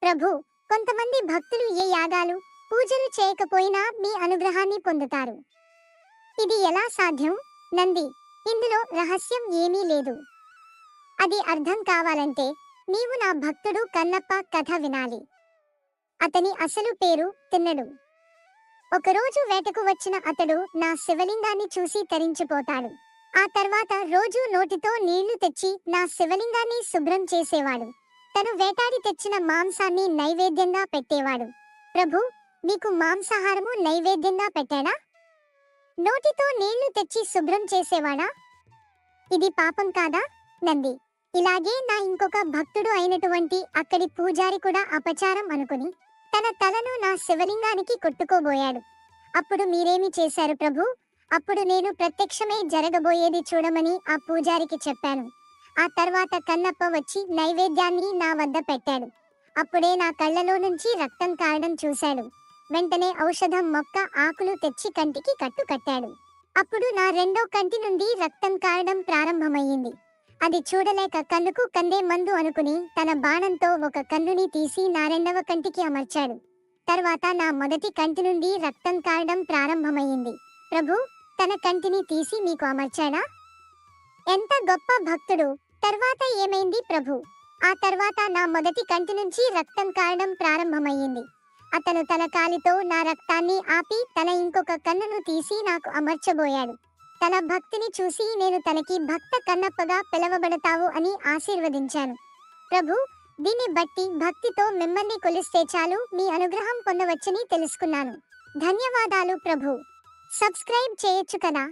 ప్రభు, కొంతమంది భక్తులు ఏ యాగాలు, పూజలు చేయకపోయినా మీ అనుగ్రహాన్ని పొందుతారు. ఇది ఎలా సాధ్యం? నంది: ఇందులో రహస్యం ఏమీ లేదు. అది అర్థం కావాలంటే నీవు నా భక్తుడు కన్నప్ప కథ వినాలి. అతని అసలు పేరు తిన్నడు. ఒకరోజు వేటకు వచ్చిన అతడు నా శివలింగాన్ని చూసి తరించిపోతాడు. ఆ తర్వాత రోజూ నోటితో నీళ్లు తెచ్చి నా శివలింగాన్ని శుభ్రం చేసేవాడు. తను వేటాడి తెచ్చిన మాంసాన్ని నైవేద్యంగా పెట్టేవాడు. ప్రభు, మీకు మాంసాహారము నైవేద్యంగా పెట్టాడా? నోటితో నీళ్లు తెచ్చి శుభ్రం చేసేవాడా? ఇది పాపం కాదా? నంది: ఇలాగే నా ఇంకొక భక్తుడు అయినటువంటి అక్కడి పూజారి కూడా అపచారం అనుకుని తన తలను నా శివలింగానికి కొట్టుకోబోయాడు. అప్పుడు మీరేమి చేశారు ప్రభు? అప్పుడు నేను ప్రత్యక్షమే జరగబోయేది చూడమని ఆ పూజారికి చెప్పాను. ఆ తర్వాత కన్నప్ప వచ్చి నైవేద్యాన్ని నా వద్ద పెట్టాడు. అప్పుడే నా కళ్ళలో నుంచి రక్తం కారడం చూశాడు. వెంటనే ఔషధం మొక్క ఆకులు తెచ్చి కంటికి కట్టు కట్టాడు. అప్పుడు నా రెండో కంటి నుండి రక్తం కారడం ప్రారంభమయ్యింది. అది చూడలేక కన్నుకు కందే మందు అనుకుని తన బాణంతో ఒక కన్నుని తీసి నా రెండవ కంటికి అమర్చాడు. తర్వాత నా మొదటి కంటి నుండి రక్తం కారడం ప్రారంభమయ్యింది. ప్రభు, తన కంటిని తీసి మీకు అమర్చాడా? ఎంత గొప్ప భక్తుడు! తర్వాత ఏమైంది ప్రభు? ఆ తర్వాత నా మొదటి కంటి నుంచి రక్తం కారడం ప్రారంభమయ్యింది. అతను తన కాలితో నా రక్తాన్ని ఆపి తన ఇంకొక కన్నును తీసి నాకు అమర్చబోయాడు. తన భక్తిని చూసి నేను తనకి భక్త కన్నప్పగా పిలవబడతావు అని ఆశీర్వదించాను. ప్రభు, దీన్ని బట్టి భక్తితో మిమ్మల్ని కొలిస్తే చాలు మీ అనుగ్రహం పొందవచ్చని తెలుసుకున్నాను. ధన్యవాదాలు ప్రభు. సబ్స్క్రైబ్ చేయొచ్చు కదా.